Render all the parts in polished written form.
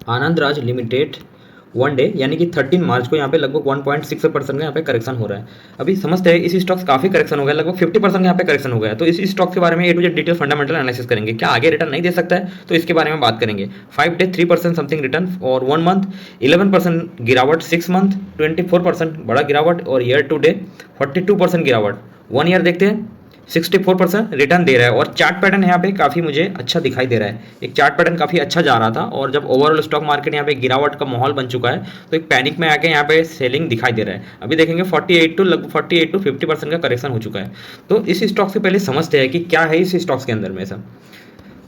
Anand Raj limited one day यानी कि 13 मार्च को यहाँ पे लगभग 1.6% का यहाँ पे करेक्शन हो रहा है। अभी समझते हैं इस स्टॉक्स काफ़ी करेक्शन हो गया, लगभग 50% का यहाँ पे करेक्शन हो गया है। तो इस स्टॉक के बारे में A to Z detail fundamental analysis करेंगे। क्या आगे रिटर्न नहीं दे सकता है, तो इसके बारे में बात करेंगे। 5 डे 3% समथिंग रिटर्न, और 1 मंथ 11% गिरावट, 6 मंथ 24% बड़ा गिरावट, और ईयर टू डे 42% गिरावट। 1 ईयर देखते हैं 64% रिटर्न दे रहा है। और चार्ट पैटर्न यहाँ पे काफ़ी मुझे अच्छा दिखाई दे रहा है। एक चार्ट पैटर्न काफ़ी अच्छा जा रहा था, और जब ओवरऑल स्टॉक मार्केट यहाँ पे गिरावट का माहौल बन चुका है, तो एक पैनिक में आके यहाँ पे सेलिंग दिखाई दे रहा है। अभी देखेंगे 48 टू 50% का करेक्शन हो चुका है। तो इस स्टॉक से पहले समझते हैं कि क्या है इस स्टॉक्स के अंदर में सब।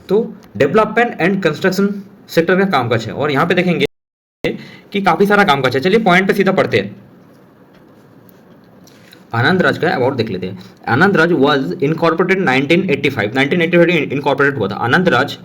तो डेवलपमेंट एंड कंस्ट्रक्शन सेक्टर का कामकाज है, और यहाँ पे देखेंगे कि काफ़ी सारा कामकाज है। चलिए पॉइंट पे सीधा पढ़ते हैं। आनंद राज का अवार्ड देख लेते हैं। Anand Raj was incorporated 1985 incorporate हुआ था। Anand Raj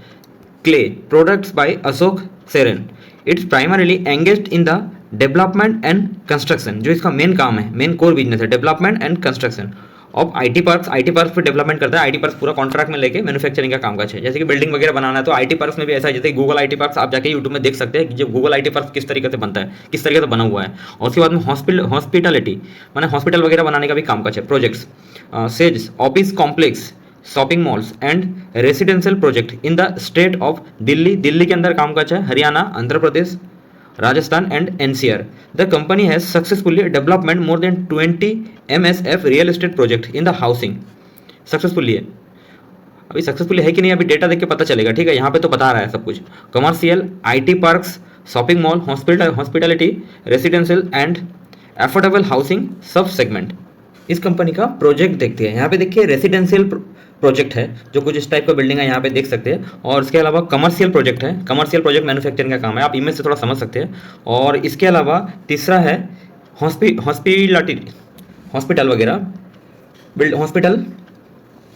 clay products by Ashok Sarin. It's primarily engaged in the development and construction, जो इसका मेन काम है, मेन कोर बिजनेस है, development and construction of IT parks पे डेवलपमेंट करता है। आईटी पार्क्स पूरा कॉन्ट्रैक्ट में लेके मैन्युफैक्चरिंग का कामकाज है। जैसे कि बिल्डिंग वगैरह बनाना है, तो आईटी पार्क्स में भी ऐसा है। जैसे गूगल आईटी पार्क्स आप जाके यूट्यूब में देख सकते हैं कि जब गूगल आईटी पार्क्स किस तरीके से बनता है, किस तरीके से बना हुआ है। और उसके बाद में हॉस्पिटलिटी माने हॉस्पिटल वगैरह बनाने का भी कामकाज है। Projects says office complex, shopping malls and residential project in the state of Delhi. Delhi के अंदर कामकाज है, Haryana, Andhra Pradesh, Rajasthan and NCR. The company has successfully developed more than 20 MSF real estate project in the housing. Successfully है, अभी successfully है कि नहीं अभी डेटा देख के पता चलेगा। ठीक है, यहाँ पे तो बता रहा है सब कुछ। Commercial, IT parks, shopping mall, hospitality, residential and affordable housing सब सेगमेंट। इस कंपनी का प्रोजेक्ट देखते हैं। यहाँ पे देखिए रेसिडेंशियल प्रोजेक्ट है, जो कुछ इस टाइप का बिल्डिंग है यहाँ पे देख सकते हैं। और इसके अलावा कमर्शियल प्रोजेक्ट है, कमर्शियल प्रोजेक्ट मैन्युफैक्चरिंग का काम है, आप इमेज से थोड़ा समझ सकते हैं। और इसके अलावा तीसरा है हॉस्पिटल वगैरह, हॉस्पिटल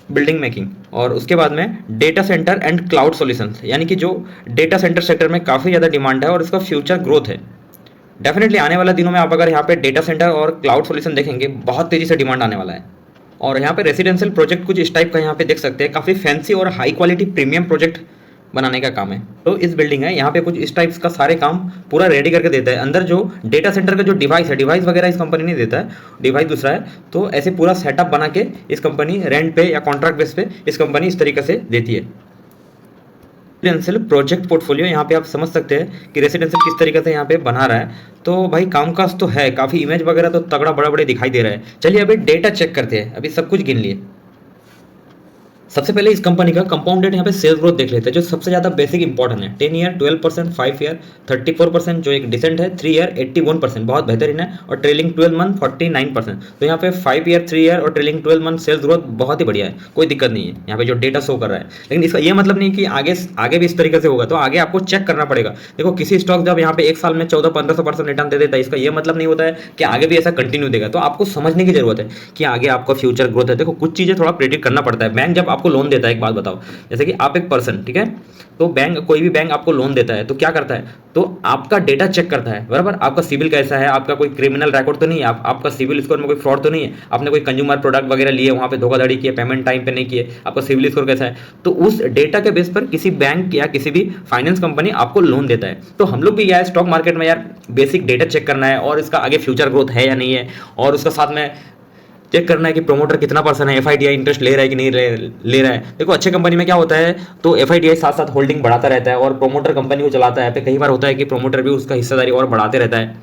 बिल्डिंग मेकिंग। और उसके बाद में data centre and cloud solutions, यानी कि जो डेटा सेंटर सेक्टर में काफ़ी ज़्यादा डिमांड है और इसका फ्यूचर ग्रोथ है। डेफिनेटली आने वाले दिनों में आप अगर यहाँ पे डेटा सेंटर और क्लाउड सॉल्यूशन देखेंगे, बहुत तेज़ी से डिमांड आने वाला है। और यहाँ पे रेसिडेंशियल प्रोजेक्ट कुछ इस टाइप का यहाँ पे देख सकते हैं, काफ़ी फैंसी और हाई क्वालिटी प्रीमियम प्रोजेक्ट बनाने का काम है। तो इस बिल्डिंग है यहाँ पे कुछ इस टाइप्स का सारे काम पूरा रेडी करके देता है। अंदर जो डेटा सेंटर का जो डिवाइस है, डिवाइस वगैरह इस कंपनी नहीं देता है, डिवाइस दूसरा है। तो ऐसे पूरा सेटअप बना के इस कंपनी रेंट पे या कॉन्ट्रैक्ट बेस पे इस कंपनी इस तरीके से देती है। रेसिडेंशियल प्रोजेक्ट पोर्टफोलियो, यहाँ पे आप समझ सकते हैं कि रेसिडेंशियल किस तरीके से यहाँ पे बना रहा है। तो भाई कामकाज तो है, काफ़ी इमेज वगैरह तो तगड़ा बड़ा बड़े दिखाई दे रहा है। चलिए अभी डेटा चेक करते हैं, अभी सब कुछ गिन लिए। सबसे पहले इस कंपनी का कंपाउंडेड यहाँ पे सेल्स ग्रोथ देख लेते हैं, जो सबसे ज़्यादा बेसिक इंपॉर्टेंट है। 10 ईयर 12%, 5 ईयर 34%, जो एक डिसेंट है, 3 ईयर 81% बहुत बेहतरीन है, और ट्रेलिंग 12 मंथ 49%। तो यहाँ पे 5 ईयर 3 ईयर और ट्रेलिंग 12 मंथ सेल्स ग्रोथ बहुत ही बढ़िया है, कोई दिक्कत नहीं है यहाँ पे जो डेटा शो कर रहा है। लेकिन इसका ये मतलब नहीं कि आगे भी इस तरीके से होगा, तो आगे आपको चेक करना पड़ेगा। देखो किसी स्टॉक जब यहाँ पे एक साल में 1400-1500% रिटर्न दे देता है, इसका ये मतलब नहीं होता है कि आगे भी ऐसा कंटिन्यू देगा। तो आपको समझने की जरूरत है कि आगे आपका फ्यूचर ग्रोथ है। देखो कुछ चीज़ें थोड़ा प्रेडिक्ट करना पड़ता है। बैंक जब आपको लोन देता है, एक बात बताओ, जैसे कि आप एक पर्सन, ठीक है, तो बैंक, कोई भी बैंक आपको लोन देता है तो क्या करता है, तो आपका डेटा चेक करता है, बराबर। आपका सिविल कैसा है, आपका कोई क्रिमिनल रिकॉर्ड तो नहीं है, आपका सिविल स्कोर में कोई फ्रॉड तो नहीं है, आपने कोई कंज्यूमर प्रोडक्ट वगैरह लिए, वहाँ पे धोखाधड़ी किए, पेमेंट टाइम पे नहीं किए, आपका सिविल स्कोर कैसा है। तो उस डेटा के बेस पर किसी बैंक या किसी भी फाइनेंस कंपनी आपको लोन देता है। तो हम लोग भी यार स्टॉक मार्केट में यार बेसिक डेटा चेक करना है, और इसका आगे फ्यूचर ग्रोथ है या नहीं है, और उसका साथ में चेक करना है कि प्रोमोटर कितना % है, एफआईडीआई इंटरेस्ट ले रहा है कि नहीं ले रहा है। देखो अच्छे कंपनी में क्या होता है, तो एफआईडीआई साथ साथ होल्डिंग बढ़ाता रहता है, और प्रोमोटर कंपनी को चलाता है। कई बार होता है कि प्रोमोटर भी उसका हिस्सेदारी और बढ़ाते रहता है।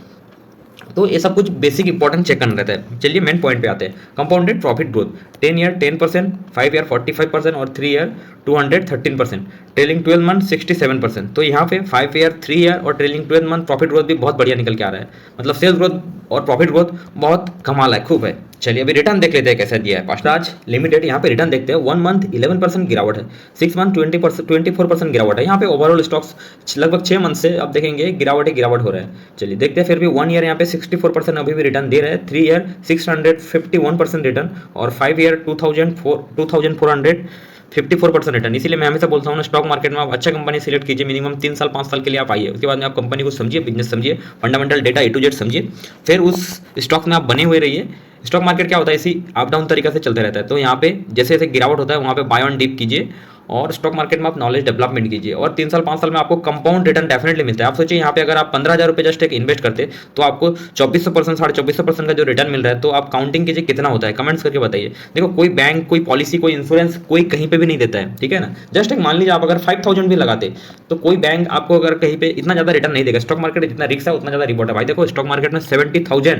तो ये सब कुछ बेसिक इंपॉर्टेंट चेक करना रहता है। चलिए मेन पॉइंट पे आते हैं। Compounded profit growth 10 year 10%, 5 year 45% और 3 ईयर 213%, ट्रेलिंग 12 मंथ 67%। तो यहाँ पे 5 ईयर 3 ईयर और ट्रेलिंग 12 मंथ प्रॉफिट ग्रोथ भी बहुत बढ़िया निकल के आ रहा है। मतलब सेल्स ग्रोथ और प्रॉफिट ग्रोथ बहुत कमाल है, खूब है। चलिए अभी रिटर्न देख लेते हैं कैसा दिया है। पास्टाज लिमिटेड यहाँ पे रिटर्न देखते हैं। 1 मंथ 11% गिरावट है, 6 मंथ 24% गिरावट है। यहाँ पे ओवरऑल स्टॉक्स लगभग 6 मंथ से अब देखेंगे गिरावट हो रहा है। चलिए देखते हैं। फिर भी 1 ईयर यहाँ पे 64% अभी भी रिटर्न दे रहा है, 3 ईयर 651% रिटर्न, और 5 ईयर 2454% रिटर्न। इसीलिए मैं हमेशा बोलता हूँ ना, स्टॉक मार्केट में आप अच्छा कंपनी सिलेक्ट कीजिए, मिनिमम 3 साल 5 साल के लिए आप आइए। उसके बाद में आप कंपनी को समझिए, बिजनेस समझिए, fundamental data A to Z समझिए, फिर उस स्टॉक में आप बने हुए रहिए। स्टॉक मार्केट क्या होता है, इसी अप डाउन तरीके से चलते रहता है। तो यहाँ पे जैसे जैसे गिरावट होता है वहाँ पे बाय ऑन डिप कीजिए, और स्टॉक मार्केट में आप नॉलेज डेवलपमेंट कीजिए, और 3 साल 5 साल में आपको कंपाउंड रिटर्न डेफिनेटली मिलता है। आप सोचिए यहाँ पे अगर आप 15,000 रुपये जस्ट एक इन्वेस्ट करते तो आपको 2400%, 2450% का जो रिटर्न मिल रहा है, तो आप काउंटिंग कीजिए कितना होता है, कमेंट्स करके बताइए। देखो कोई बैंक, कोई पॉलिसी, कोई इंश्योरेंस कोई कहीं पे भी नहीं देता है, ठीक है ना। जस्ट एक मान लीजिए आप अगर 5000 भी लगाते तो कोई बैंक आपको अगर कहीं पे इतना ज़्यादा रिटर्न नहीं देगा। स्टॉक मार्केट जितना रिस्क है उतना ज़्यादा रिवॉर्ड है भाई। देखो स्टॉक मार्केट में 70,000,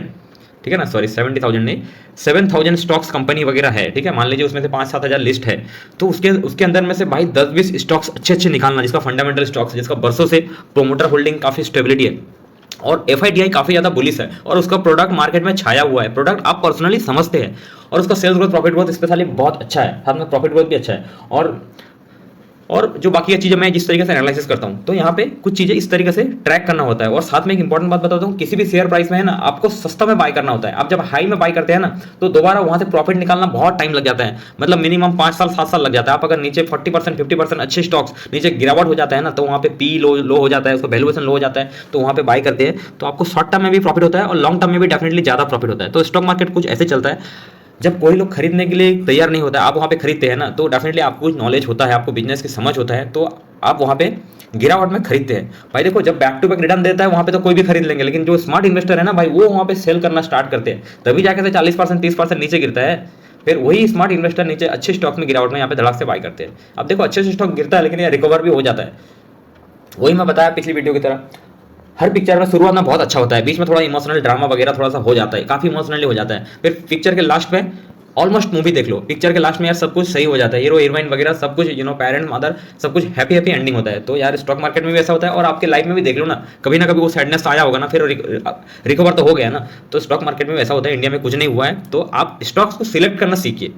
ठीक है ना, सॉरी 70,000 नहीं, 7,000 स्टॉक्स कंपनी वगैरह है, ठीक है। मान लीजिए उसमें से 5-7 हज़ार लिस्ट है, तो उसके उसके अंदर में से भाई 10-20 स्टॉक्स अच्छे अच्छे निकालना, जिसका फंडामेंटल स्टॉक्स, जिसका बरसों से प्रोमोटर होल्डिंग काफ़ी स्टेबिलिटी है, और एफआईडीआई काफ़ी ज़्यादा बुलिश है, और उसका प्रोडक्ट मार्केट में छाया हुआ है, प्रोडक्ट आप पर्सनली समझते हैं, और उसका sales growth, profit growth specially बहुत अच्छा है, साथ में प्रॉफिट ग्रोथ भी अच्छा है। और जो बाकी चीज़ें मैं जिस तरीके से एनालिसिस करता हूँ, तो यहाँ पे कुछ चीज़ें इस तरीके से ट्रैक करना होता है। और साथ में एक इंपॉर्टेंट बात बताता हूँ, किसी भी शेयर प्राइस में है ना, आपको सस्ता में बाय करना होता है। आप जब हाई में बाय करते हैं ना, तो दोबारा वहाँ से प्रॉफिट निकालना बहुत टाइम लग जाता है, मतलब मिनिमम 5 साल 7 साल लग जाता है। आप अगर नीचे 40% 50% अच्छे स्टॉक्स नीचे गिरावट हो जाता है ना, तो वहाँ पे पी लो हो जाता है, उसका वैल्यूएशन लो हो जाता है, तो वहाँ पे बाय करते हैं, तो आपको शॉर्ट टर्म में भी प्रॉफिट होता है और लॉन्ग टर्म में भी डेफिनेटली ज़्यादा प्रॉफिट होता है। तो स्टॉक मार्केट कुछ ऐसे चलता है, जब कोई लोग खरीदने के लिए तैयार नहीं होता, आप वहाँ पे खरीदते हैं ना, तो डेफिनेटली आपको कुछ नॉलेज होता है, आपको बिजनेस की समझ होता है, तो आप वहाँ पे गिरावट में खरीदते हैं। भाई देखो जब बैक टू बैक रिटर्न देता है वहाँ पे तो कोई भी खरीद लेंगे, लेकिन जो स्मार्ट इन्वेस्टर है ना भाई, वो वहाँ पे सेल करना स्टार्ट करते हैं, तभी जाके से 40% 30% नीचे गिरता है। फिर वही स्मार्ट इन्वेस्टर नीचे अच्छे स्टॉक में गिरावट में यहाँ पे धड़ाक से बाय करते हैं। अब देखो अच्छे से स्टॉक गिरता है, लेकिन ये रिकवर भी हो जाता है। वही मैं बताया पिछली वीडियो की तरह, हर पिक्चर में शुरुआत में बहुत अच्छा होता है, बीच में थोड़ा इमोशनल ड्रामा वगैरह थोड़ा सा हो जाता है, काफी इमोशनली हो जाता है, फिर पिक्चर के लास्ट में, ऑलमोस्ट मूवी देख लो, पिक्चर के लास्ट में यार सब कुछ सही हो जाता है, हीरो हीरोइन वगैरह सब कुछ, पेरेंट मदर सब कुछ हैप्पी हैप्पी एंडिंग होता है। तो यार स्टॉक मार्केट में भी ऐसा होता है, और आपके लाइफ में भी देख लो ना कभी वो सैडनेस आया होगा ना, फिर रिकवर तो हो गया ना। तो स्टॉक मार्केट में वैसा होता है, इंडिया में कुछ नहीं हुआ है। तो आप स्टॉक्स को सिलेक्ट करना सीखिए,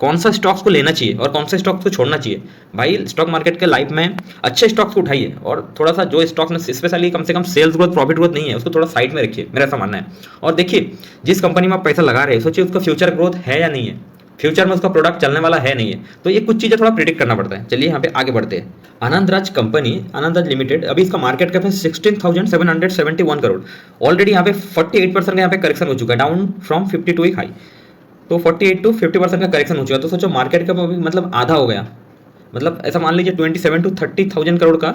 कौन सा स्टॉक्स को लेना चाहिए और कौन से स्टॉक्स को छोड़ना चाहिए। भाई स्टॉक मार्केट के लाइफ में अच्छे स्टॉक्स को उठाइए, और थोड़ा सा जो स्टॉक्स में स्पेशली कम से कम सेल्स ग्रोथ प्रॉफिट ग्रोथ नहीं है, उसको थोड़ा साइड में रखिए, मेरा ऐसा मानना है। और देखिए जिस कंपनी में आप पैसा लगा रहे हैं, सोचिए उसका फ्यूचर ग्रोथ है या नहीं है, फ्यूचर में उसका प्रोडक्ट चलने वाला है नहीं है। तो ये कुछ चीज़ें थोड़ा प्रिडिक्ट करना पड़ता है। चलिए यहाँ पे आगे बढ़ते हैं। आनंदराज कंपनी, आनंदराज लिमिटेड, अभी इसका मार्केट कैप है 16,771 करोड़। ऑलरेडी यहाँ पे 48% का यहाँ पे करेक्शन हो चुका है, डाउन फ्रॉम 52 एक हाई, तो 48 to 50% का करेक्शन हो चुका है। तो सोचो मार्केट का अभी मतलब आधा हो गया, मतलब ऐसा मान लीजिए 27 to 30,000 करोड़ का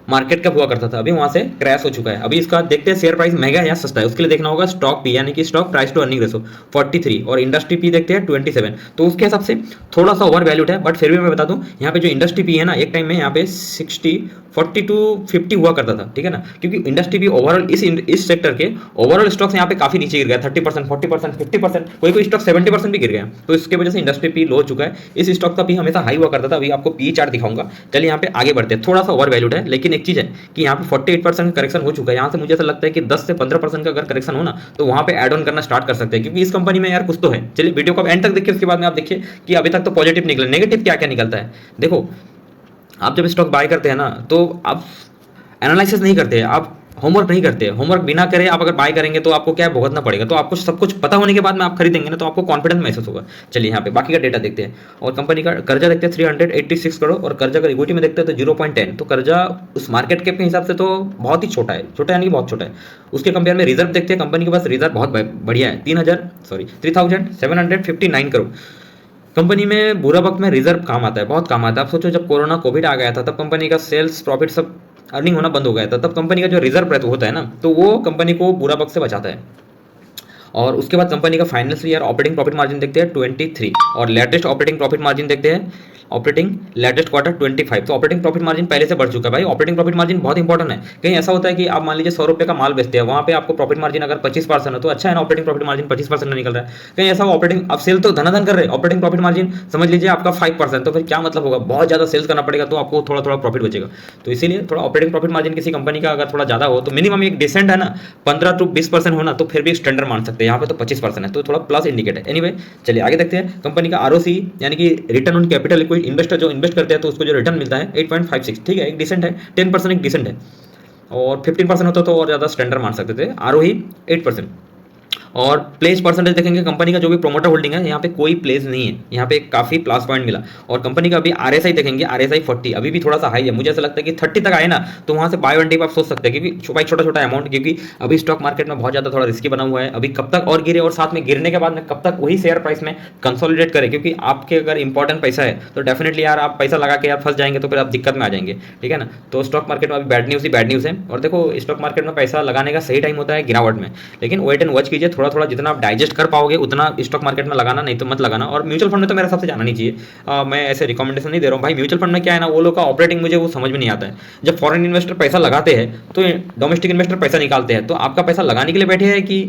मार्केट कैप हुआ करता था, अभी वहां से क्रैश हो चुका है। अभी इसका देखते हैं शेयर प्राइस महंगा है या सस्ता है, उसके लिए देखना होगा स्टॉक पी, यानी कि stock price to earning ratio 43, और इंडस्ट्री पी देखते हैं 27। तो उसके हिसाब से थोड़ा सा ओवर वैल्यूड है, बट फिर भी मैं बता दूं यहाँ पे जो इंडस्ट्री पी है ना, एक टाइम में यहाँ पे 40 to 50 हुआ करता था, ठीक है ना, क्योंकि इंडस्ट्री भी ओवरऑल इस सेक्टर के ओवरऑल स्टॉक्स यहाँ पे काफी नीचे गिर गया, 30%, 40%, 50%, कोई स्टॉक 70% भी गिर गया। तो इसके वजह से इंडस्ट्री पी लो हो चुका है। इस स्टॉक का पी हमेशा हाई हुआ करता था, अभी आपको पी चार्ट दिखाऊंगा। चलिए यहाँ पे आगे बढ़ते हैं, थोड़ा सा ओवर वैल्यूड है, लेकिन एक चीज है कि यहाँ पे 48% का करेक्शन हो चुका है। यहाँ से मुझे ऐसा लगता है कि 10 से 15% का अगर करेक्शन हो ना, तो वहाँ पे एड ऑन करना स्टार्ट कर सकते हैं, क्योंकि इस कंपनी में यार कुछ तो है। चलिए वीडियो को एंड तक देखिए, उसके बाद में आप देखिए कि अभी तक तो पॉजिटिव निकला, नेगेटिव क्या क्या निकलता है। देखो आप जब स्टॉक बाय करते हैं ना, तो आप एनालिसिस नहीं करते, आप होमवर्क नहीं करते। होमवर्क बिना करे आप अगर बाय करेंगे तो आपको क्या भुगतना पड़ेगा। तो आपको सब कुछ पता होने के बाद में आप खरीदेंगे ना, तो आपको कॉन्फिडेंस महसूस होगा। चलिए यहाँ पे बाकी का डेटा देखते हैं, और कंपनी का कर्जा देखते हैं 386 करोड़, और कर्जा का इक्विटी में देखते हैं तो 0.10। तो कर्जा उस मार्केट कैप के हिसाब से तो बहुत ही छोटा है, छोटा यानी कि बहुत छोटा है। उसके कंपेयर में रिजर्व देखते हैं, कंपनी के पास रिजर्व बहुत बढ़िया है, 3,759 करोड़। कंपनी में बुरा वक्त में रिजर्व काम आता है, बहुत काम आता है। आप सोचो जब कोरोना कोविड आ गया था, तब कंपनी का सेल्स प्रॉफिट सब अर्निंग होना बंद हो गया था, तब कंपनी का जो रिजर्व होता है ना, तो वो कंपनी को बुरा वक्त से बचाता है। और उसके बाद कंपनी का financial year operating profit margin देखते हैं 23, और लेटेस्ट ऑपरेटिंग प्रॉफिट मार्जिन देखते हैं ऑपरेटिंग लेटेस्ट क्वार्टर 25। तो ऑपरेटिंग प्रॉफिट मार्जिन पहले से बढ़ चुका है। भाई ऑपरेटिंग प्रॉफिट मार्जिन बहुत इंपॉर्टेंट है। कहीं ऐसा होता है कि आप मान लीजिए 100 रुपये का माल बेचते हैं, वहाँ पे आपको प्रॉफिट मार्जिन अगर 25% है तो अच्छा है ना, ऑपरेटिंग प्रॉफिट मार्जिन 25% निकल रहा है। कहीं ऐसा ऑपरेटिंग आप सेल तो धनाधन कर रहे हैं, ऑपरेटिंग प्रॉफिट मार्जिन समझ लीजिए आपका 5%, तो फिर क्या मतलब होगा, बहुत ज़्यादा सेल्स करना पड़ेगा तो आपको थोड़ा थोड़ा प्रॉफिट बचेगा। तो इसीलिए थोड़ा ऑपरेटिंग प्रॉफिट मार्जिन किसी कंपनी का अगर थोड़ा ज़्यादा हो तो मिनिमम एक डिसेंट है ना, 15 to 20% होना तो फिर भी स्टैंडर्ड मान सकते हैं। यहाँ पे तो 25% है, तो थोड़ा प्लस इंडिकेट है। एनीवे चलिए आगे देखते हैं। कंपनी का आरओसी यानी कि रिटर्न ऑन कैपिटल, कोई इन्वेस्टर जो इन्वेस्ट करते हैं तो उसको जो रिटर्न मिलता है 8.56, ठीक है, एक डिसेंट है। 10% एक डिसेंट है, और 15% होता तो और ज़्यादा स्टैंडर्ड मान सकते थे। आरओई 8%। और प्लेस परसेंटेज देखेंगे, कंपनी का जो भी प्रोमोटर होल्डिंग है यहाँ पे कोई प्लेस नहीं है, यहाँ पे काफ़ी प्लस पॉइंट मिला। और कंपनी का अभी RSI देखेंगे, RSI 40 अभी भी थोड़ा सा हाई है, मुझे ऐसा लगता है कि 30 तक आए ना तो वहाँ से बाय वन डिप आप सोच सकते हैं, क्योंकि भाई छोटा छोटा अमाउंट, क्योंकि अभी स्टॉक मार्केट में बहुत ज़्यादा थोड़ा रिस्की बना हुआ है, अभी कब तक और गिरे और साथ में गिरने के बाद में कब तक वही शेयर प्राइस में कंसोलिडेट करे, क्योंकि आपके अगर इंपॉर्टेंट पैसा है तो डेफिनेटली यार आप पैसा लगा के यार फंस जाएंगे तो फिर आप दिक्कत में आ जाएंगे, ठीक है ना। तो स्टॉक मार्केट में अभी बैड न्यूज़ ही बैड न्यूज़ है। और देखो स्टॉक मार्केट में पैसा लगाने का सही टाइम होता है गिरावट में, लेकिन वेट एंड वॉच कीजिए, थोड़ा थोड़ा जितना आप डाइजेस्ट कर पाओगे उतना स्टॉक मार्केट में लगाना, नहीं तो मत लगाना। और म्यूचुअल फंड में तो मेरे हिसाब से जाना नहीं चाहिए, मैं ऐसे रिकमेंडेशन नहीं दे रहा हूँ भाई। म्यूचुअल फंड में क्या है ना, वो लोग का ऑपरेटिंग मुझे वो समझ में नहीं आता है। जब फॉरेन इन्वेस्टर पैसा लगाते हैं तो डोमेस्टिक इन्वेस्टर पैसा निकालते हैं, तो आपका पैसा लगाने के लिए बैठे हैं कि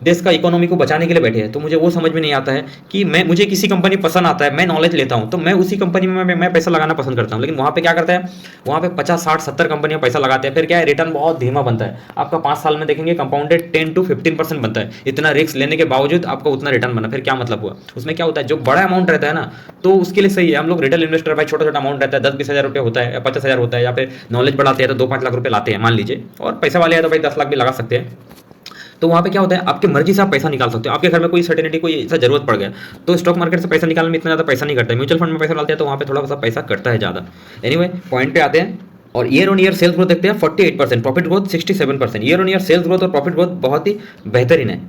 देश का इकोनॉमी को बचाने के लिए बैठे हैं, तो मुझे वो समझ में नहीं आता है कि मुझे किसी कंपनी पसंद आता है, मैं नॉलेज लेता हूँ तो मैं उसी कंपनी में मैं पैसा लगाना पसंद करता हूँ। लेकिन वहाँ पे क्या करता है, वहाँ पे 50 60 70 कंपनियां पैसा लगाते हैं, फिर क्या है, रिटर्न बहुत धीमा बनता है। आपका 5 साल में देखेंगे कंपाउंडेड 10 to 15% बनता है, इतना रिस्क लेने के बावजूद आपका उतना रिटर्न बना, फिर क्या मतलब हुआ। उसमें क्या होता है, जो बड़ा अमाउंट रहता है ना तो उसके लिए सही है। हम लोग रिटेल इन्वेस्टर भाई छोटा छोटा अमाउंट रहता है, 10-20 हज़ार रुपये होता है या 50 हज़ार होता है, या फिर नॉलेज बढ़ाते हैं तो 2-5 लाख रुपये लाते हैं मान लीजिए, और पैसा वाले हैं तो भाई 10 लाख भी लगा सकते हैं। तो वहाँ पे क्या होता है, आपकी मर्जी से आप पैसा निकाल सकते हो। आपके घर में कोई सर्टेनिटी कोई ऐसा जरूरत पड़ गया तो स्टॉक मार्केट से पैसा निकालने में इतना ज़्यादा पैसा नहीं करता है, म्यूचुअल फंड में पैसा डालते हैं तो वहाँ पे थोड़ा सा पैसा करता है ज़्यादा। एनीवे पॉइंट पे आते हैं, और year on year sales growth देखते हैं 48%, profit growth 67%। Year on year sales growth और प्रॉफिट ग्रोथ बहुत ही बेहतरीन है।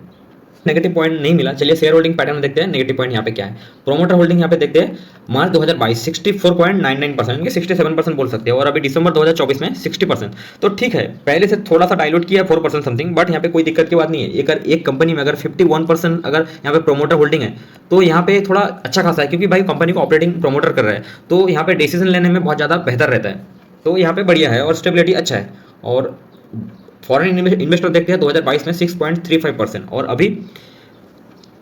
नेगेटिव पॉइंट नहीं मिला। चलिए शेयर होल्डिंग पैटर्न देखते हैं, नेगेटिव पॉइंट यहाँ पे क्या है। प्रोमोटर होल्डिंग यहाँ पे देखते हैं, मार्च 2022 64.99%, इनके 67% बोल सकते हैं, और अभी दिसंबर 2024 में 60%। तो ठीक है, पहले से थोड़ा सा डाइल्यूट किया 4% समथिंग, बट यहाँ पे कोई दिक्कत की बात नहीं है। एक कंपनी में अगर 51% अगर यहाँ पे प्रोमोटर होल्डिंग है तो यहाँ पे थोड़ा अच्छा खासा है, क्योंकि भाई कंपनी को ऑपरेटिंग प्रोमोटर कर रहा है तो यहाँ पे डिसीजन लेने में बहुत ज़्यादा बेहतर रहता है, तो यहाँ पे बढ़िया है और स्टेबिलिटी अच्छा है। और फॉरेन इन्वेस्टर देखते हैं 2022 में 6.35% और अभी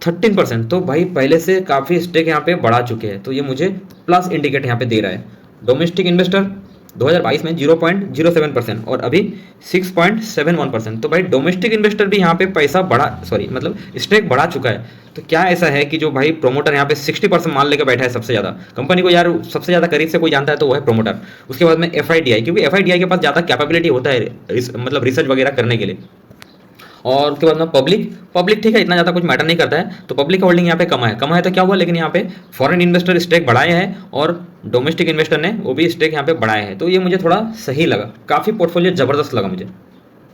13%, तो भाई पहले से काफ़ी स्टेक यहाँ पे बढ़ा चुके हैं, तो ये मुझे प्लस इंडिकेट यहाँ पे दे रहा है। डोमेस्टिक इन्वेस्टर 2022 में 0.07% और अभी 6.71%, तो भाई डोमेस्टिक इन्वेस्टर भी यहाँ पे पैसा मतलब स्टेक बढ़ा चुका है। तो क्या ऐसा है कि जो भाई प्रोमोटर यहाँ पे 60% माल लेकर बैठा है सबसे ज़्यादा, कंपनी को यार सबसे ज़्यादा करीब से कोई जानता है तो वो है प्रोमोटर। उसके बाद में FIDI, क्योंकि FIDI के पास ज़्यादा कैपेबिलिटी होता है मतलब रिसर्च वगैरह करने के लिए। और उसके बाद में पब्लिक ठीक है, इतना ज़्यादा कुछ मैटर नहीं करता है, तो पब्लिक का होल्डिंग यहाँ पे कम है तो क्या हुआ, लेकिन यहाँ पे फॉरेन इन्वेस्टर स्टेक बढ़ाए हैं और डोमेस्टिक इन्वेस्टर ने वो भी स्टेक यहाँ पे बढ़ाए हैं, तो ये मुझे थोड़ा सही लगा, काफ़ी पोर्टफोलियो ज़बरदस्त लगा मुझे।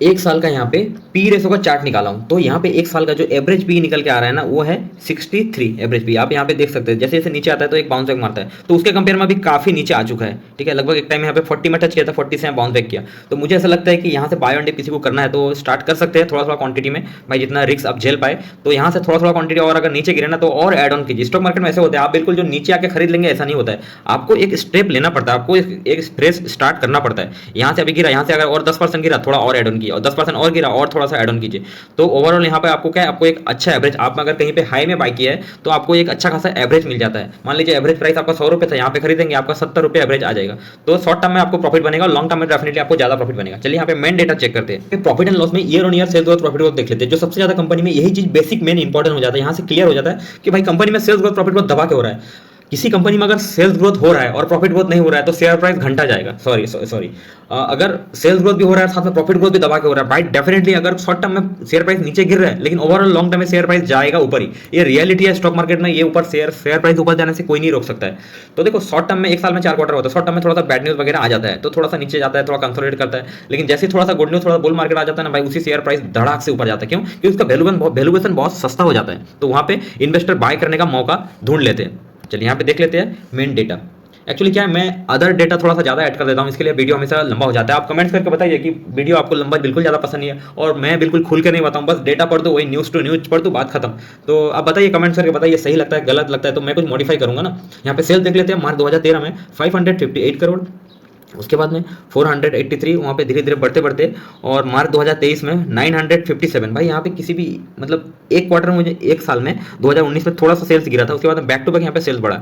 एक साल का यहाँ पे पी रेशो का चार्ट निकाला हूँ, तो यहाँ पे एक साल का जो एवरेज पी निकल के आ रहा है ना वो है 63 एवरेज पी। आप यहाँ पे देख सकते हैं जैसे जैसे नीचे आता है तो एक बाउंस बैक मारता है, तो उसके कंपेयर में अभी काफी नीचे आ चुका है, ठीक है। लगभग एक टाइम यहाँ पे 40 में टच किया था, 40 से बाउंस बैक किया, तो मुझे ऐसा लगता है कि यहाँ से बाय ऑन डिप किसी को करना है तो स्टार्ट कर सकते हैं थोड़ा थोड़ा क्वांटिटी में, भाई जितना रिस्क आप झेल पाए, तो यहाँ से थोड़ा थोड़ा क्वांटिटी, और अगर नीचे गिरे ना तो और एड ऑन कीजिए। स्टॉक मार्केट में ऐसे होता है, आप बिल्कुल जो नीचे आके खरीद लेंगे ऐसा नहीं होता है, आपको एक स्टेप लेना पड़ता है, आपको एक फ्रेश स्टार्ट करना पड़ता है। यहाँ से अभी गिरा, यहाँ से अगर और 10% गिरा थोड़ा और एड ऑन किया, और 10% और गिरा और थोड़ा सा ऐड ऑन कीजिए, तो ओवरऑल यहाँ पे आपको क्या है, आपको एक अच्छा एवरेज, आप अगर कहीं पे हाई में बाय किया है तो आपको एक अच्छा खासा एवरेज मिल जाता है। मान लीजिए एवरेज प्राइस आपका 100 रुपये था, यहाँ पे खरीदेंगे आपका 70 रुपये एवरेज आ जाएगा, तो शॉर्ट टर्म में आपको प्रॉफिट बनेगा, लॉन्ग टर्म में डेफिनेटली आपको ज्यादा प्रॉफिट बनेगा। चलिए यहाँ पे मेन डेटा चेक करते हैं, प्रॉफिट एंड लॉस में year on year sales growth profit growth देख लेते हैं। जो सबसे ज्यादा कंपनी में यही चीज बेसिक मेन इंपॉर्टेंट हो जाता है, यहाँ से क्लियर हो जाता है कि भाई कंपनी में सेल्स ग्रोथ प्रॉफिट ग्रोथ दबा के हो रहा है। किसी कंपनी में अगर सेल्स ग्रोथ हो रहा है और प्रॉफिट ग्रोथ नहीं हो रहा है तो शेयर प्राइस घंटा जाएगा। सॉरी अगर सेल्स ग्रोथ भी हो रहा है साथ में प्रॉफिट ग्रोथ भी दबा के हो रहा है, भाई डेफिनेटली अगर शॉर्ट टर्म में शेयर प्राइस नीचे गिर रहा है लेकिन ओवरऑल लॉन्ग टर्म में शेयर प्राइस जाएगा ऊपर ही, ये रियलिटी है स्टॉक मार्केट में, ये ऊपर शेयर प्राइस ऊपर जाने से कोई नहीं रोक सकता है। तो देखो शॉर्ट टर्म में एक साल में 4 क्वार्टर होता है, शॉर्ट टर्म में थोड़ा सा बैड न्यूज वगैरह आ जाता है तो थोड़ा सा नीचे जाता है, थोड़ा कंसोलिडेट करता है, लेकिन जैसे थोड़ा सा गुड न्यूज थोड़ा बुल मार्केट आ जाता है ना भाई, उसी शेयर प्राइस धड़ाक से ऊपर जाता है। क्यों? क्योंकि उसका वैल्यूएशन बहुत सस्ता हो जाता है, तो वहां पे इन्वेस्टर बाय करने का मौका ढूंढ लेते हैं। चलिए यहाँ पे देख लेते हैं मेन डेटा। एक्चुअली क्या है, मैं अदर डेटा थोड़ा सा ज़्यादा ऐड कर देता हूँ, इसके लिए वीडियो हमेशा लंबा हो जाता है। आप कमेंट्स करके बताइए कि वीडियो आपको लंबा बिल्कुल ज़्यादा पसंद नहीं है, और मैं बिल्कुल खुल के नहीं बताऊँ, बस डेटा पढ़ दो, वही न्यूज़ टू न्यूज़ पढ़ दो, बात खत्म। तो आप बताइए कमेंट्स करके बताइए, सही लगता है गलत लगता है तो मैं कुछ मॉडिफाई करूँगा ना। यहाँ पे सेल्स देख लेते हैं, मार्च 2013 में 558 करोड़, उसके बाद में 483, वहाँ पे धीरे धीरे बढ़ते बढ़ते, और मार्च 2023 में 957। भाई यहाँ पे किसी भी मतलब एक क्वार्टर में मुझे एक साल में 2019 में थोड़ा सा सेल्स गिरा था, उसके बाद में बैक टू बैक यहाँ पे सेल्स बढ़ा।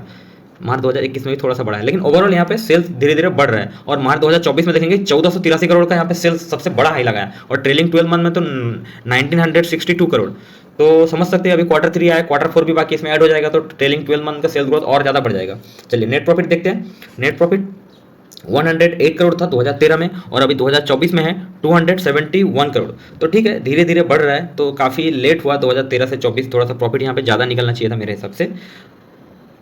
मार्च 2021 में भी थोड़ा सा बढ़ा है, लेकिन ओवरऑल यहाँ पे सेल्स धीरे धीरे बढ़ रहा है। और मार्च 2024 में देखेंगे 1483 करोड़ का यहाँ पे सेल्स सबसे बड़ा हाई लगा है, और ट्रेलिंग 12 मंथ में तो 1962 करोड़। तो समझ सकते हैं अभी क्वार्टर 3 आया, क्वार्टर 4 भी बाकी इसमें ऐड हो जाएगा, तो ट्रेलिंग 12 मंथ का सेल्स ग्रोथ और ज़्यादा बढ़ जाएगा। चलिए नेट प्रॉफिट देखते हैं। नेट प्रॉफिट 108 करोड़ था 2013 में, और अभी 2024 में है 271 करोड़। तो ठीक है, धीरे धीरे बढ़ रहा है, तो काफ़ी लेट हुआ 2013 से 24, थोड़ा सा प्रॉफिट यहाँ पे ज़्यादा निकलना चाहिए था मेरे हिसाब से।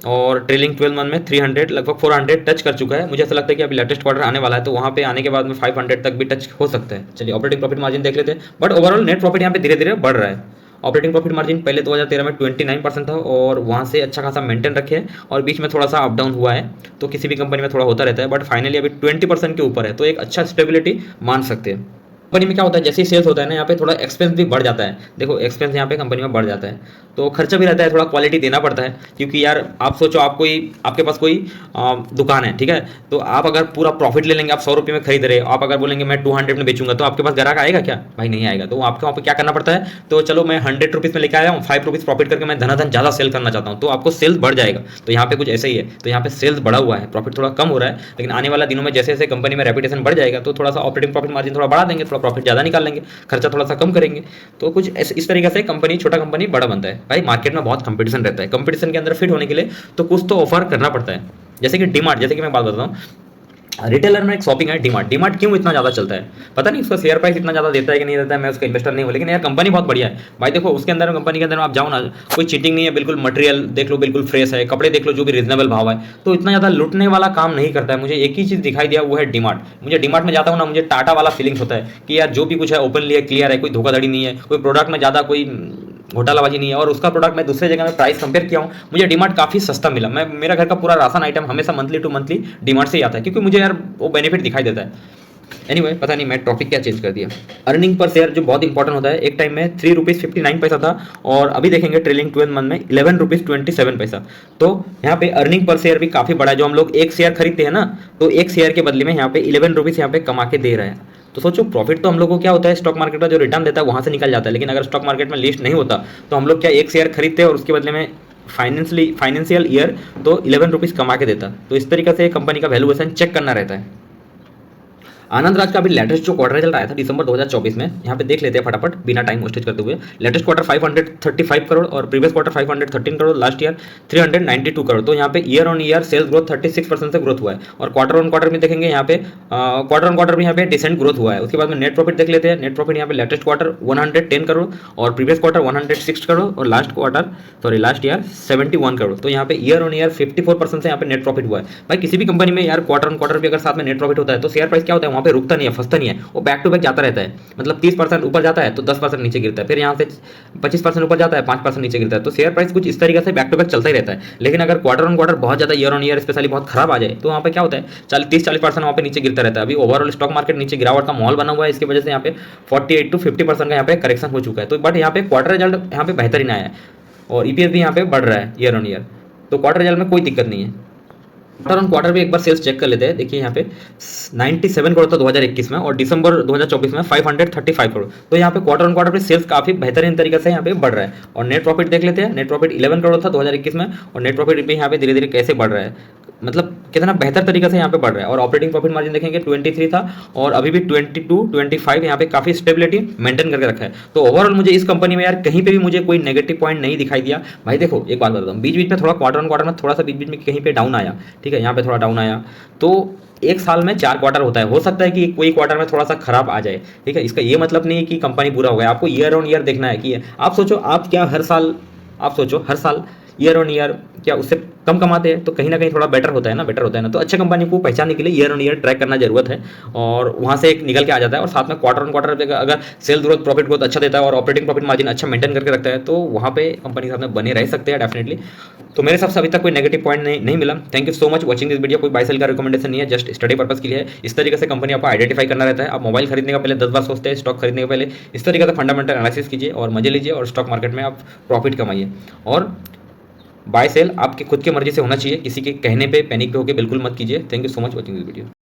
और ट्रेलिंग 12 मंथ में 300 लगभग 400 टच कर चुका है। मुझे ऐसा लगता है कि अभी लेटेस्ट क्वार्टर आने वाला है, तो वहाँ पे आने के बाद में 500 तक भी टच हो सकता है। चलिए ऑपरेटिंग प्रॉफिट मार्जिन देख लेते हैं, बट ओवरऑल नेट प्रॉफिट यहाँ पे धीरे धीरे बढ़ रहा है। ऑपरेटिंग प्रॉफिट मार्जिन पहले 2013 में 29% था, और वहाँ से अच्छा खासा मेंटेन रखे है, और बीच में थोड़ा सा अप डाउन हुआ है, तो किसी भी कंपनी में थोड़ा होता रहता है, बट फाइनली अभी 20% के ऊपर है, तो एक अच्छा स्टेबिलिटी मान सकते हैं। कंपनी में क्या होता है, जैसे ही सेल्स होता है ना, यहाँ पे थोड़ा एक्सपेंस भी बढ़ जाता है। देखो एक्सपेंस यहाँ पे कंपनी में बढ़ जाता है, तो खर्चा भी रहता है, थोड़ा क्वालिटी देना पड़ता है, क्योंकि यार आप सोचो, आपके पास कोई दुकान है, ठीक है, तो आप अगर पूरा प्रॉफिट ले लेंगे, आप 100 रुपये में खरीद रहे हो, आप अगर बोलेंगे मैं 200 में बेचूंगा, तो आपके पास ग्राहक आएगा क्या? भाई नहीं आएगा। तो आपको वहाँ पे क्या करना पड़ता है, तो चलो मैं 100 रुपीज़ में लेके आया हूँ, 5 रुपीज़ प्रॉफिट करके मैं धनाधन ज़्यादा सेल करना चाहता हूँ, तो आपको सेल्स बढ़ जाएगा। तो यहाँ पे कुछ ऐसा ही है, तो यहाँ पे सेल्स बढ़ा हुआ है, प्रॉफिट थोड़ा कम हो रहा है, लेकिन आने वाला दिनों में जैसे जैसे कंपनी में रेपुटेशन बढ़ जाएगा, तो थोड़ा सा ऑपरेटिंग प्रॉफिट मार्जिन थोड़ा बढ़ा देंगे, थोड़ा प्रॉफिट ज़्यादा निकाल लेंगे, खर्चा थोड़ा सा कम करेंगे। तो कुछ इस तरीके से कंपनी, छोटा कंपनी बड़ा बनता है। भाई मार्केट में बहुत कंपटीशन रहता है, कंपटीशन के अंदर फिट होने के लिए तो कुछ तो ऑफर करना पड़ता है। जैसे कि डीमार्ट, जैसे कि मैं बात बताता हूँ, रिटेलर में एक शॉपिंग है डीमार्ट। डीमार्ट क्यों इतना ज़्यादा चलता है पता नहीं, उसका शेयर प्राइस इतना ज़्यादा देता है कि नहीं देता है, मैं उसका इन्वेस्टर नहीं हूँ, लेकिन यार कंपनी बहुत बढ़िया है। भाई देखो उसके अंदर, कंपनी के अंदर आप जाओ ना, कोई चीटिंग नहीं है, बिल्कुल मटेरियल देख लो बिल्कुल फ्रेश है, कपड़े देख लो जो भी रीजनेबल भाव है, तो इतना ज़्यादा लूटने वाला काम नहीं करता है। मुझे एक ही चीज़ दिखाई दिया, वो है डीमार्ट। मुझे डीमार्ट में जाता हूँ ना, मुझे टाटा वाला फीलिंग्स होता है कि यार जो भी कुछ है ओपनली है, क्लियर है, कोई धोखाधड़ी नहीं है, कोई प्रोडक्ट में ज़्यादा कोई घोटालाबाजी नहीं है, और उसका प्रोडक्ट मैं दूसरे जगह में प्राइस कंपेयर किया हूँ, मुझे डीमार्ट काफ़ी सस्ता मिला। मेरा घर का पूरा राशन आइटम हमेशा मंथली टू मंथली डीमार्ट से ही आता है, क्योंकि मुझे यार वो बेनिफिट दिखाई देता है। एनीवे पता नहीं मैं टॉपिक क्या चेंज कर दिया। अर्निंग पर शेयर जो बहुत इंपॉर्टेंट होता है, एक टाइम में 3 रुपीज़ 59 पैसा था, और अभी देखेंगे ट्रेलिंग 12 मंथ में 11 रुपीज़ 27 पैसा। तो यहाँ पे अर्निंग पर शेयर भी काफ़ी बड़ा है। जो हम लोग एक शेयर खरीदते हैं ना, तो एक शेयर के बदले में यहाँ पे 11 रुपीज़ यहाँ पे कमा के दे रहे हैं। तो सोचो प्रॉफिट तो हम लोग को क्या होता है, स्टॉक मार्केट का जो रिटर्न देता है वहाँ से निकल जाता है, लेकिन अगर स्टॉक मार्केट में लिस्ट नहीं होता, तो हम लोग क्या एक शेयर खरीदते हैं और उसके बदले में फाइनेंशियल ईयर तो 11 रुपीज़ कमा के देता। तो इस तरीके से कंपनी का वैल्यूएशन चेक करना रहता है। आनंद राज का अभी लेटेस्ट जो क्वार्टर रिजल्ट आया था दिसंबर 2024 में, यहाँ पे देख लेते हैं फटाफट बिना टाइम वेस्ट करते हुए। लेटेस्ट क्वार्टर 535 करोड़, और previous quarter 513 crore, last year 392 crore. तो यहाँ पे year on year sales growth 36% से ग्रोथ हुआ है, और क्वार्टर ऑन क्वार्टर में देखेंगे यहाँ पे क्वार्टर ऑन क्वार्टर भी यहाँ पे डिसेंट ग्रोथ हुआ है। उसके बाद में नेट प्रॉफिट देख लेते हैं। नेट प्रॉफिट यहाँ पे लेटेस्ट क्वार्टर 110 करोड़, और प्रीवियस क्वार्टर 106 करोड़, और लास्ट ईयर 71 करोड़। तो यहाँ पे ईयर ऑन ईयर 54% से यहाँ पे नेट प्रॉफिट हुआ है। भाई किसी भी कंपनी में यार क्वार्टर ऑन क्वार्टर भी अगर साथ में नेट प्रॉफिट होता है, तो शेयर प्राइस क्या होता है, वहाँ पे रुकता नहीं है, फंसता नहीं है, वो बैक टू बैक जाता रहता है। मतलब 30% ऊपर जाता है तो 10% नीचे गिरता है, फिर यहाँ से 25% ऊपर जाता है, 5% नीचे गिरता है। तो शेयर प्राइस कुछ इस तरीके से बैक टू बैक चलता ही रहता है। लेकिन अगर क्वार्टर ऑन क्वार्टर बहुत ज़्यादा, ईयर ऑन ईयर स्पेशली बहुत खराब आ जाए, तो वहाँ पे क्या होता है, 30-40% वहाँ पे नीचे गिरता रहता है। अभी ओवरऑल स्टॉक मार्केट नीचे गिरावट का माहौल बना हुआ है, इसकी वजह से यहाँ पे 48-50% का यहाँ पे करेक्शन हो चुका है। तो बट यहाँ पे क्वार्टर रिजल्ट यहाँ पे बेहतरीन आया है, और ईपीएस भी यहाँ पे बढ़ रहा है ईयर ऑन ईयर। तो क्वार्टर रिजल्ट में कोई दिक्कत नहीं है। क्वार्टर ऑन क्वार्टर भी एक बार सेल्स चेक कर लेते हैं। देखिए यहाँ पे 97 करोड़ था 2021 में, और दिसंबर 2024 में 535 करोड़। तो यहाँ पे क्वार्टर ऑन क्वार्टर पे सेल्स काफ़ी बेहतरीन तरीके से यहाँ पे बढ़ रहा है। और नेट प्रॉफिट देख लेते हैं। नेट प्रॉफिट 11 करोड़ था 2021 में, और नेट प्रॉफिट भी यहाँ पे धीरे धीरे कैसे बढ़ रहा है, मतलब कितना बेहतर तरीके से यहाँ पे बढ़ रहा है। और ऑपरेटिंग प्रॉफिट मार्जिन देखेंगे 23 था, और अभी भी 22-25 यहाँ पे काफ़ी स्टेबिलिटी मेंटेन करके रखा है। तो ओवरऑल मुझे इस कंपनी में यार कहीं पे भी मुझे कोई नेगेटिव पॉइंट नहीं दिखाई दिया। भाई देखो एक बात बताता हूँ, बीच बीच में थोड़ा क्वार्टर ऑन क्वार्टर में थोड़ा सा बीच बीच में कहीं पे डाउन आया, ठीक है, यहाँ पे थोड़ा डाउन आया। तो एक साल में 4 क्वार्टर होता है, हो सकता है कि कोई क्वार्टर में थोड़ा सा खराब आ जाए, ठीक है। इसका ये मतलब नहीं है कि कंपनी बुरा हो गया। आपको ईयर ऑन ईयर देखना है कि आप सोचो, आप क्या हर साल ईयर ऑन ईयर क्या उससे कम कमाते हैं, तो कहीं ना कहीं थोड़ा बेटर होता है ना। तो अच्छे कंपनी को पहचानने के लिए ईयर ऑन ईयर ट्रैक करना जरूरत है, और वहाँ से एक निकल के आ जाता है। और साथ में क्वार्टर ऑन क्वार्टर अगर सेल ग्रोथ प्रॉफिट ग्रोथ अच्छा देता है, और ऑपरेटिंग प्रॉफिट मार्जिन अच्छा मेंटेन करके रखता है, तो वहाँ पे कंपनी साथ में बने रह सकते हैं डेफिनेटली। तो मेरे हिसाब से अभी तक कोई नेगेटिव पॉइंट नहीं मिला। Thank you so much watching this video. कोई बाय सेल का रिकमेंडेशन नहीं है, जस्ट स्टडी पर्पस के लिए है। इस तरीके से कंपनी आपको आइडेंटिफाई करना रहता है। आप मोबाइल खरीदने का पहले 10 बार सोचते हैं, स्टॉक खरीदने के पहले इस तरीके से फंडामेंटल एनालिसिस कीजिए और मजे लीजिए, और स्टॉक मार्केट में आप प्रॉफिट कमाइए। और बाय सेल आपकी खुद की मर्जी से होना चाहिए, किसी के कहने पे पैनिक पे होकर बिल्कुल मत कीजिए। Thank you so much watching this video.